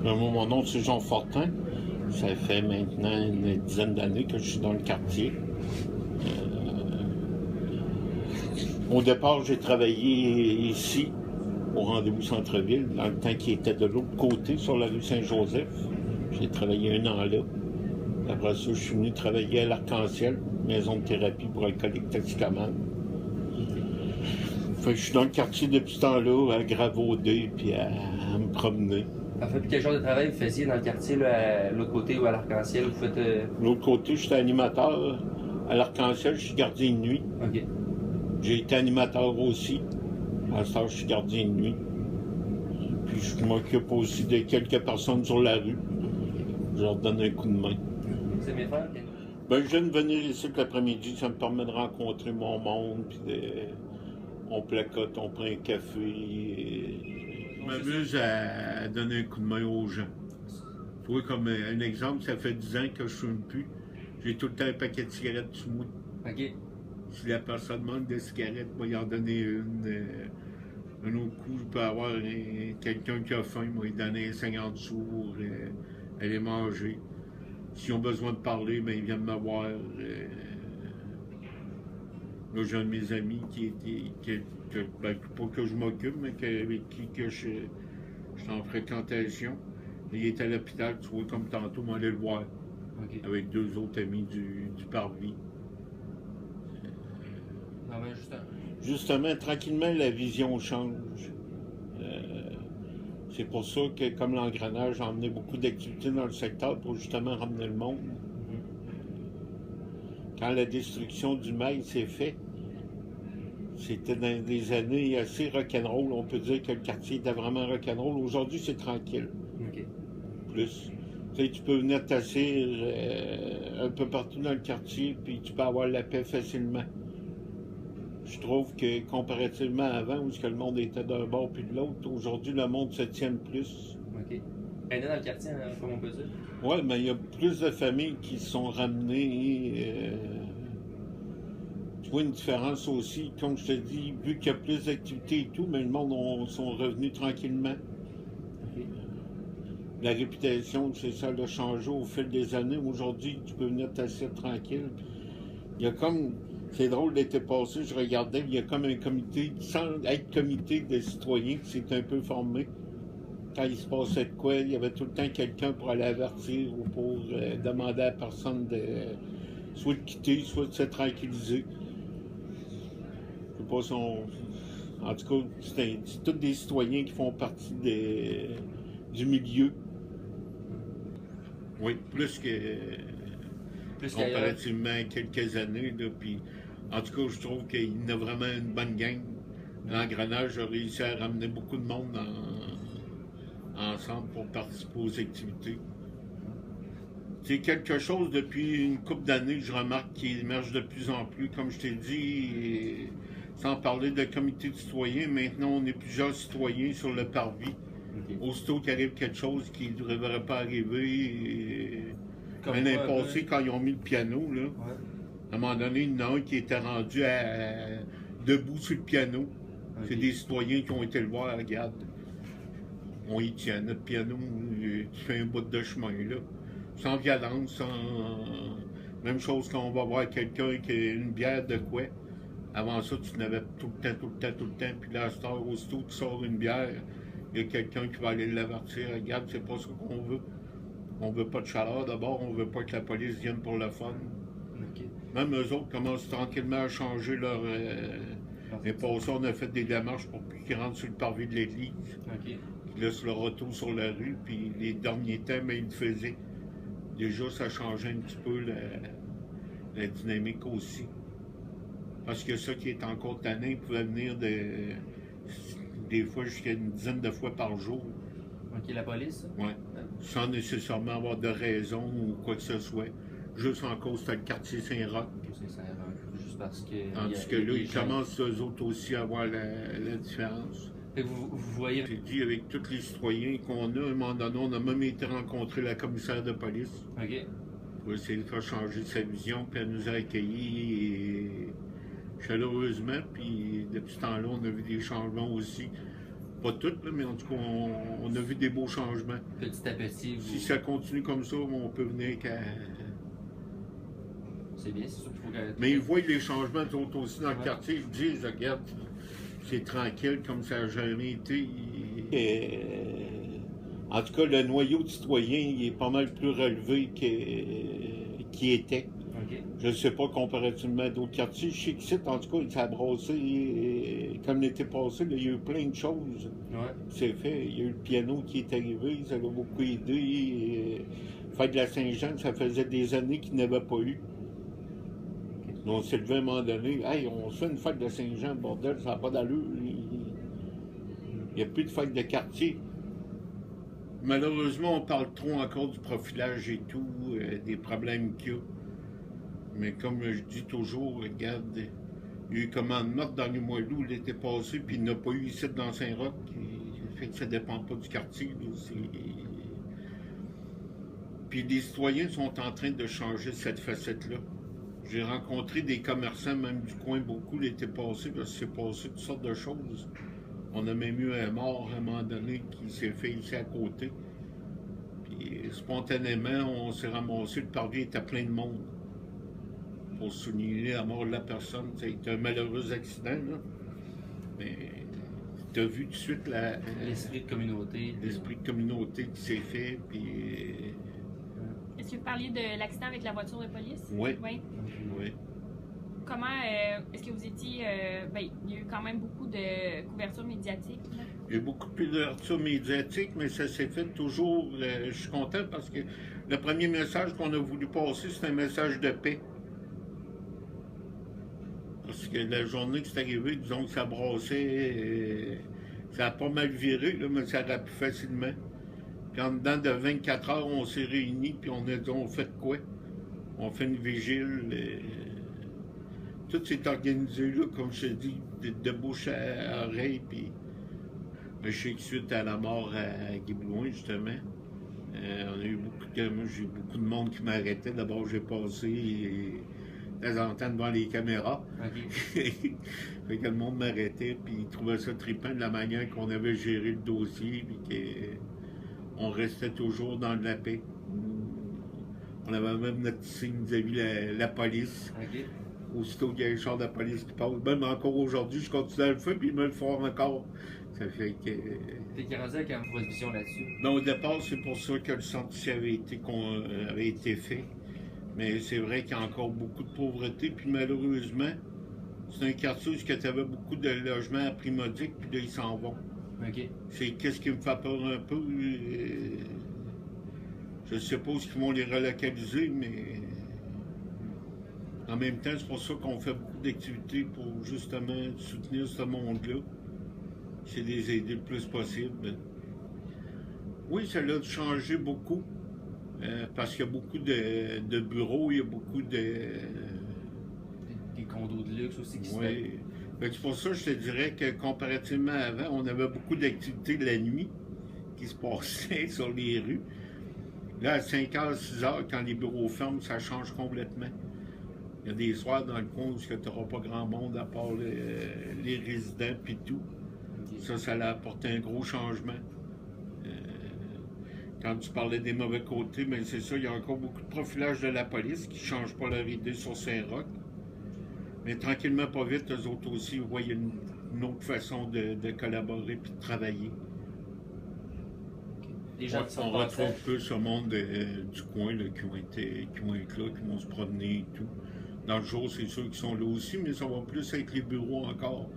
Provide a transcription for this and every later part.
Mon nom, c'est Jean Fortin. Ça fait maintenant une dizaine d'années que je suis dans le quartier. Au départ, j'ai travaillé ici, au Rendez-vous Centre-Ville, dans le temps qui était de l'autre côté, sur la rue Saint-Joseph. J'ai travaillé 1 an là. Après ça, je suis venu travailler à l'Arc-en-Ciel, maison de thérapie pour alcooliques toxicomanes. Fait que je suis dans le quartier depuis ce temps-là, à gravauder puis à me promener. En fait, quel genre de travail vous faisiez dans le quartier, là, à l'autre côté ou à l'Arc-en-Ciel? Vous faites. De l'autre côté, j'étais animateur. À l'Arc-en-Ciel, je suis gardien de nuit. OK. J'ai été animateur aussi. À ce temps, je suis gardien de nuit. Puis je m'occupe aussi de quelques personnes sur la rue. Je leur donne un coup de main. Vous aimez faire? Ben, je viens de venir ici l'après-midi. Ça me permet de rencontrer mon monde. Puis on placote, on prend un café. Je m'amuse à donner un coup de main aux gens. Tu vois, comme un exemple, ça fait 10 ans que je fume plus. J'ai tout le temps un paquet de cigarettes sous moi. OK. Si la personne manque de cigarettes, moi, y en donner une. Un autre coup, je peux avoir quelqu'un qui a faim, moi, lui donner 50 sous pour aller manger. S'ils ont besoin de parler, ben, ils viennent me voir. Là, j'ai un de mes amis ben, pas que je m'occupe, mais avec qui que je suis en fréquentation. Il est à l'hôpital, tu vois, comme tantôt, on allait le voir. OK. Avec 2 autres amis du parvis. Non, ben, Justement, tranquillement, la vision change. C'est pour ça que, comme l'engrenage, j'ai emmené beaucoup d'activités dans le secteur pour justement ramener le monde. Quand la destruction du mail s'est faite, c'était dans des années assez rock'n'roll. On peut dire que le quartier était vraiment rock'n'roll. Aujourd'hui, c'est tranquille. OK. Plus. Tu sais, tu peux venir t'asseoir un peu partout dans le quartier, puis tu peux avoir la paix facilement. Je trouve que comparativement à avant, où le monde était d'un bord puis de l'autre, aujourd'hui, le monde se tient plus. OK. Elle est dans le quartier, hein, comme on peut dire. Oui, mais il y a plus de familles qui sont ramenées. Tu vois une différence aussi, comme je te dis, vu qu'il y a plus d'activités et tout, mais le monde sont revenus tranquillement. OK. La réputation, c'est ça, a changé au fil des années. Aujourd'hui, tu peux venir t'asseoir tranquille. Il y a comme. C'est drôle, l'été passé, je regardais, il y a comme un comité, sans être comité de citoyens, qui s'est un peu formé. Quand il se passait de quoi, il y avait tout le temps quelqu'un pour aller avertir ou pour demander à la personne de soit de quitter, soit de se tranquilliser. Je sais pas si en tout cas, c'est tous des citoyens qui font partie du milieu. Oui, plus comparativement à quelques années. Là, puis, en tout cas, je trouve qu'il y a vraiment une bonne gang. L'engrenage a réussi à ramener beaucoup de monde ensemble pour participer aux activités. C'est quelque chose depuis une couple d'années, je remarque, qui émerge de plus en plus. Comme je t'ai dit, sans parler de comité de citoyens, maintenant on est plusieurs citoyens sur le parvis. Okay. Aussitôt qu'il arrive quelque chose qui ne devrait pas arriver. L'année passée, quand ils ont mis le piano, là, ouais. À un moment donné, il y en a un qui était rendu debout sur le piano. Okay. C'est des citoyens qui ont été le voir, regarde. On y tient, notre piano, tu fais un bout de chemin, là. Sans violence, sans. Même chose quand on va voir quelqu'un qui a une bière de quoi. Avant ça, tu n'avais tout le temps. Puis là, à cette heure, aussitôt tu sors une bière, il y a quelqu'un qui va aller l'avertir. Regarde, c'est pas ce qu'on veut. On veut pas de chaleur d'abord, on veut pas que la police vienne pour le fun. Okay. Même eux autres commencent tranquillement à changer leur. Et pour ça, on a fait des démarches pour qu'ils rentrent sur le parvis de l'église. Okay. Ils laissent leur auto sur la rue, puis les derniers temps, mais ils le faisaient. Déjà, ça changeait un petit peu la dynamique aussi. Parce que ça qui est encore tannant, il pouvait venir des fois jusqu'à une dizaine de fois par jour. OK, la police? Oui. Sans nécessairement avoir de raison ou quoi que ce soit. Juste en cause, c'était le quartier Saint-Roch. C'est Saint-Roch, juste parce que. Tandis que là, ils commencent eux autres aussi à voir la différence. Et vous voyez. J'ai dit avec tous les citoyens qu'on a, à un moment donné, on a même été rencontrer la commissaire de police. OK. Pour essayer de faire changer sa vision, puis elle nous a accueillis chaleureusement, puis depuis ce temps-là, on a vu des changements aussi. Pas toutes, là, mais en tout cas, on a vu des beaux changements. Petit à petit, Si ça continue comme ça, on peut venir qu'à... C'est bien, c'est sûr qu'il faut que... Mais ils voient les changements d'autres aussi dans le Ouais. quartier. Ils disent, regarde, c'est tranquille comme ça n'a jamais été. En tout cas, le noyau de citoyens, il est pas mal plus relevé qu'il était. OK. Je ne sais pas comparativement à d'autres quartiers. Je sais qu'ici, en tout cas, ça a brassé. Comme l'été passé, là, il y a eu plein de choses. Ouais. C'est fait. Il y a eu le piano qui est arrivé, ça l'a beaucoup aidé. Fête de la Saint-Jean, ça faisait des années qu'il n'avait pas eu. On s'est levé à un moment donné, hey, on se fait une fête de Saint-Jean, bordel, ça n'a pas d'allure. Il n'y a plus de fête de quartier. Malheureusement, on parle trop encore du profilage et tout, des problèmes qu'il y a. Mais comme je dis toujours, regarde, il y a eu commande morte dans les Moilous l'été passé, puis il n'y en a pas eu ici dans Saint-Roch. Fait que ça dépend pas du quartier. Puis les citoyens sont en train de changer cette facette-là. J'ai rencontré des commerçants, même du coin, beaucoup l'été passé, parce que c'est passé toutes sortes de choses. On a même eu un mort à un moment donné qui s'est fait ici à côté. Puis spontanément, on s'est ramassé, le parvis était plein de monde. Pour souligner la mort de la personne, c'est un malheureux accident, là. Mais tu as vu tout de suite L'esprit de communauté. l'esprit de communauté qui s'est fait, puis... Est-ce que vous parliez de l'accident avec la voiture de police? Oui. Oui. Oui. Comment est-ce que vous étiez... ben, il y a eu quand même beaucoup de couverture médiatique, là. Il y a eu beaucoup de couverture médiatique, mais ça s'est fait toujours... je suis content parce que le premier message qu'on a voulu passer, c'est un message de paix. Parce que la journée que c'est arrivé, disons que ça brassait, ça a pas mal viré, là, mais ça aurait pu facilement. Puis en dedans de 24 heures, on s'est réunis, puis on a dit, on fait quoi? On fait une vigile. Tout s'est organisé, là, comme je te dis, de bouche à oreille, puis je sais que suite à la mort à Guy Blouin, justement, on a eu moi, j'ai eu beaucoup de monde qui m'arrêtait. D'abord, j'ai passé de temps en temps devant les caméras. OK. Fait que le monde m'arrêtait, puis il trouvait ça trippant de la manière qu'on avait géré le dossier, puis qu'on restait toujours dans la paix. On avait même notre signe vis-à-vis la police. OK. Aussitôt qu'il y a un char de police qui passe, même encore aujourd'hui, je continue à le faire, puis ils me le font encore. Ça fait que... T'es rendu avec votre vision là-dessus? Ben, au départ, c'est pour ça que le centre ici avait été fait. Mais c'est vrai qu'il y a encore beaucoup de pauvreté, puis malheureusement, c'est un quartier où tu avais beaucoup de logements à prix modique, puis là, ils s'en vont. OK. C'est qu'est-ce qui me fait peur un peu. Je sais pas où ils vont les relocaliser, mais en même temps, c'est pour ça qu'on fait beaucoup d'activités pour justement soutenir ce monde-là. C'est de les aider le plus possible. Oui, ça a changé beaucoup. Parce qu'il y a beaucoup de bureaux, il y a beaucoup de... Des condos de luxe aussi qui se Oui. C'est pour ça que je te dirais que comparativement à avant, on avait beaucoup d'activités de la nuit qui se passaient sur les rues. Là, à 5h, 6h, quand les bureaux ferment, ça change complètement. Il y a des soirs dans le coin où tu n'auras pas grand monde à part les résidents puis tout. Ça a apporté un gros changement. Quand tu parlais des mauvais côtés, mais c'est ça, il y a encore beaucoup de profilage de la police qui ne change pas leur idée sur Saint-Roch. Mais tranquillement, pas vite, eux autres aussi voient une autre façon de collaborer et de travailler. Les gens qui sont on passés. retrouve plus ce monde du coin là, qui vont être là, qui vont se promener et tout. Dans le jour, c'est sûr qu'ils sont là aussi, mais ça va plus être les bureaux encore.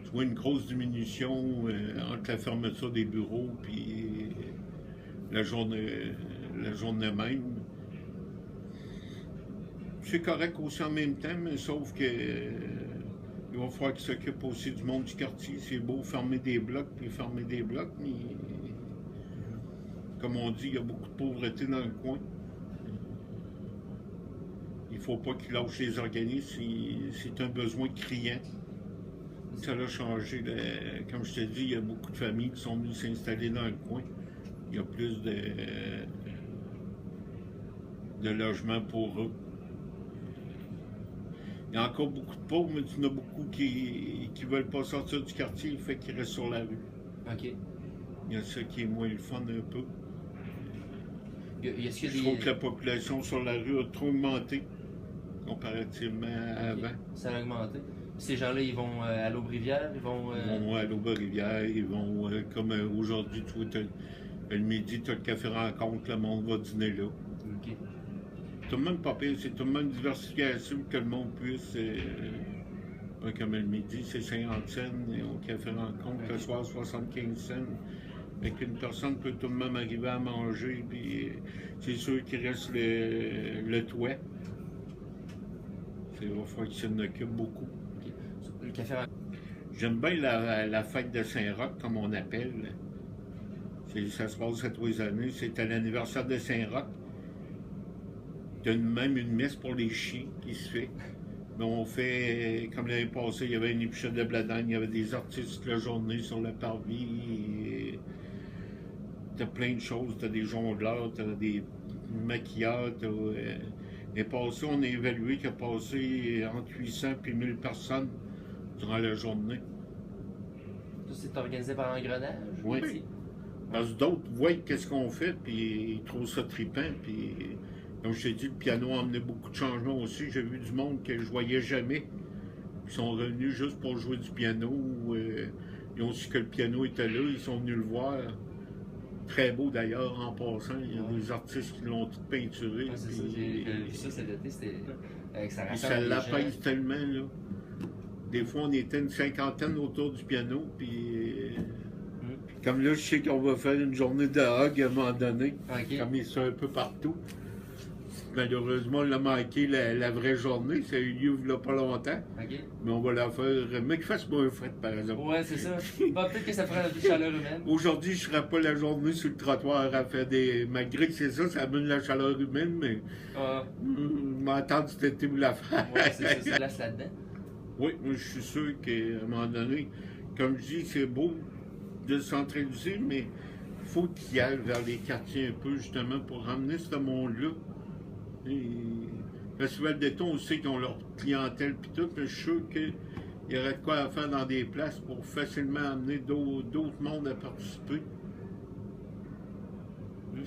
Tu vois une grosse diminution entre la fermeture des bureaux et la journée même. C'est correct aussi en même temps, mais sauf que il va falloir qu'ils s'occupent aussi du monde du quartier. C'est beau fermer des blocs, mais comme on dit, il y a beaucoup de pauvreté dans le coin. Il ne faut pas qu'ils lâchent les organismes, c'est un besoin criant. Ça a changé. Comme je te dis, il y a beaucoup de familles qui sont venues s'installer dans le coin. Il y a plus de logements pour eux. Il y a encore beaucoup de pauvres, mais il y en a beaucoup qui ne veulent pas sortir du quartier, le fait qu'ils restent sur la rue. OK. Il y a ça qui est moins le fun un peu. Est-ce qu'il Je y a trouve que la population sur la rue a trop augmenté comparativement à avant. Ça a augmenté. Puis ces gens-là, ils vont à l'Aubrivière, ils vont... Ils vont à l'Aube-Rivière, ils vont, comme aujourd'hui, tu vois, le midi, tu as le café rencontre, le monde va dîner là. OK. Tout le monde pas pire, c'est tout le monde diversification que le monde puisse. Comme le midi, c'est 50 cents, et au café rencontre, le soir, 75 cents. Fait qu'une personne peut tout de même arriver à manger, puis c'est sûr qu'il reste le toit. Il va falloir qu'il s'en occupe beaucoup. OK. Le café... J'aime bien la fête de Saint-Roch, comme on appelle. Ça se passe à tous les années. C'est à l'anniversaire de Saint-Roch. Il y a même une messe pour les chiens qui se fait. Mais on fait, comme l'année passée, il y avait une épluchette de Bladagne, il y avait des artistes toute la journée sur le parvis. T'as plein de choses, t'as des jongleurs, t'as des maquilleurs, l'année passée, on a évalué qu'il y a passé entre 800 et 1000 personnes durant la journée. Tout c'est organisé par Engrenage? Oui. Ici? Parce que d'autres voient qu'est-ce qu'on fait, puis ils trouvent ça trippant, puis comme je t'ai dit, le piano a amené beaucoup de changements aussi. J'ai vu du monde que je voyais jamais. Ils sont revenus juste pour jouer du piano. Ils ont su que le piano était là, ils sont venus le voir. Très beau d'ailleurs en passant. Il y a des artistes qui l'ont tout peinturé. Ouais, c'est ça, j'ai vu ça cet été, c'était avec ça Puis rassemble ça les l'apaise gens. tellement, là. Des fois, on était une cinquantaine autour du piano, puis comme là, je sais qu'on va faire une journée de hog à un moment donné, OK. comme ils sont un peu partout. Malheureusement, on a manqué la vraie journée, ça a eu lieu il n'y a pas longtemps, OK. mais on va la faire, mais qu'il fasse moins frais, par exemple. Ouais, c'est ça. Bah, peut-être que ça fera la chaleur humaine. Aujourd'hui, je ne serai pas la journée sur le trottoir à faire des... Malgré que c'est ça, ça amène la chaleur humaine, mais Ah, m'entendre cet été vous la faire. ouais, c'est ça, ça place là-dedans. Oui, moi, je suis sûr qu'à un moment donné, comme je dis, c'est beau de centraliser, mais il faut qu'il aille vers les quartiers un peu, justement, pour ramener ce monde-là. Et le Festival d'été, on sait qu'ils ont leur clientèle puis tout, mais je suis sûr qu'il y aurait de quoi à faire dans des places pour facilement amener d'autres mondes à participer.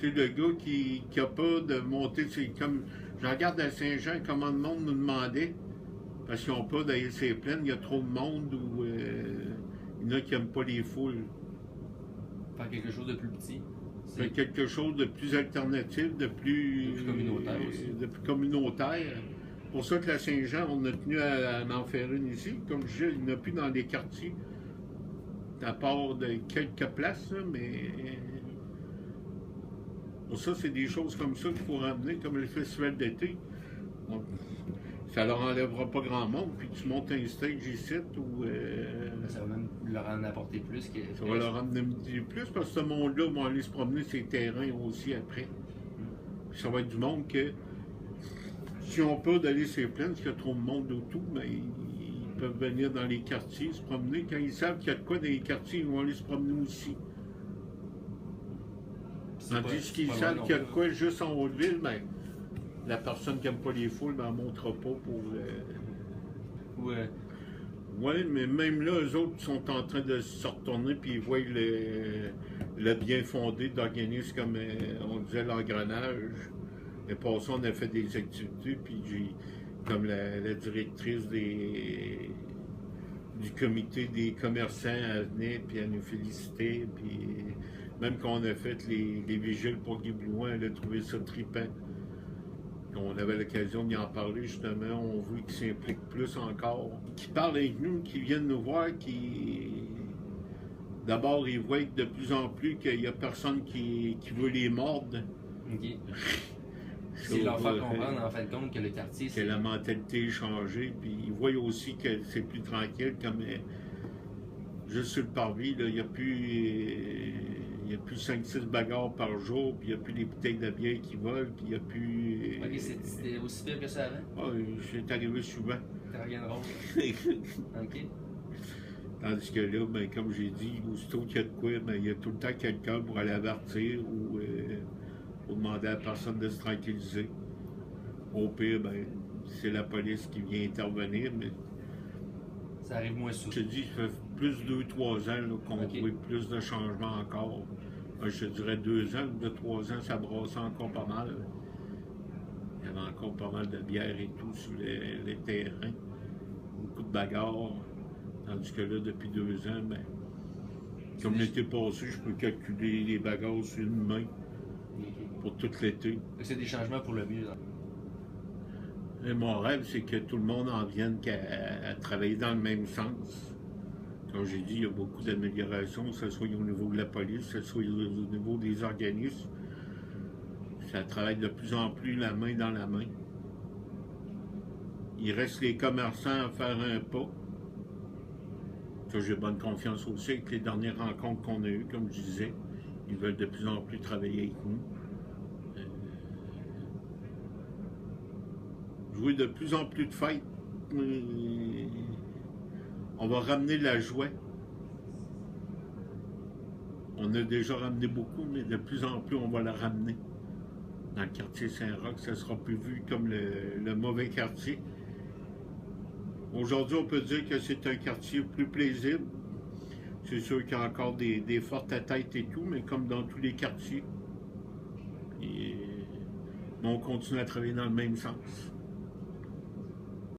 Tu sais, le gars qui a peur de monter, c'est comme... Je regarde à Saint-Jean comment le monde nous demandait, parce qu'ils n'ont pas d'aller ses plaines, il y a trop de monde ou il y en a qui n'aiment pas les foules. Faire quelque chose de plus petit. Fait quelque chose de plus alternatif, de plus communautaire aussi. De plus communautaire. Pour ça que la Saint-Jean, on a tenu à en faire une ici. Comme je dis, il n'y en a plus dans les quartiers. À part de quelques places, là, mais pour ça, c'est des choses comme ça qu'il faut ramener, comme le festival d'été. Donc, ça leur enlèvera pas grand monde, puis tu montes un stage ici ou Ça va même leur en apporter plus que. ça va leur amener plus parce que ce monde-là va aller se promener ces terrains aussi après. Puis ça va être du monde que si on peut d'aller sur les plaines, parce qu'il y a trop de monde autour, mais ils peuvent venir dans les quartiers se promener. Quand ils savent qu'il y a de quoi dans les quartiers, ils vont aller se promener aussi. Tandis qu'ils savent qu'il y a de quoi juste en Haute-Ville, ben, la personne qui n'aime pas les foules n'en montrera pas pour. Ouais. Oui, mais même là, eux autres sont en train de se retourner puis ils voient le bien fondé d'organismes comme on disait l'engrenage. Et pour ça, on a fait des activités, puis comme la directrice du comité des commerçants, elle venait, puis elle nous félicitait, puis même quand on a fait les vigiles pour Guy Blouin, elle a trouvé ça trippant. On avait l'occasion d'y en parler, justement. On veut qu'ils s'impliquent plus encore. Qu'ils parlent avec nous, qu'ils viennent nous voir, d'abord, ils voient de plus en plus qu'il n'y a personne qui veut les mordre. OK. C'est leur faire comprendre, en fin de compte, que le quartier, que la mentalité est changée, puis ils voient aussi que c'est plus tranquille, comme juste sur le parvis, là, il n'y a plus 5-6 bagarres par jour, puis il n'y a plus des bouteilles de bière qui volent, puis il n'y a plus... OK, c'était aussi pire que ça avant? Ah, c'est arrivé souvent. T'as rien de drôle. OK. Tandis que là, ben, comme j'ai dit, aussitôt qu'il y a de quoi, ben, il y a tout le temps quelqu'un pour aller avertir ou pour demander à la personne de se tranquilliser. Au pire, ben, c'est la police qui vient intervenir, mais Ça arrive moins souvent. je te dis, ça fait plus 2-3 ans là, qu'on Ok. voit plus de changements encore. Je te dirais 2 ans, de 3 ans, ça brassait encore pas mal. Il y avait encore pas mal de bière et tout sur les terrains. Beaucoup de bagarres. Tandis que là, depuis 2 ans, ben, comme l'été passé, je peux calculer les bagarres sur une main pour tout l'été. C'est des changements pour le mieux. Et mon rêve, c'est que tout le monde en vienne à travailler dans le même sens. Comme j'ai dit, il y a beaucoup d'améliorations, que ce soit au niveau de la police, que ce soit au niveau des organismes. Ça travaille de plus en plus la main dans la main. Il reste les commerçants à faire un pas. Ça, j'ai bonne confiance aussi avec les dernières rencontres qu'on a eues, comme je disais. Ils veulent de plus en plus travailler avec nous. Jouer de plus en plus de fêtes. On va ramener la joie. On a déjà ramené beaucoup, mais de plus en plus, on va la ramener. Dans le quartier Saint-Roch, ça sera plus vu comme le mauvais quartier. Aujourd'hui, on peut dire que c'est un quartier plus paisible. C'est sûr qu'il y a encore des fortes têtes et tout, mais comme dans tous les quartiers. Et on continue à travailler dans le même sens.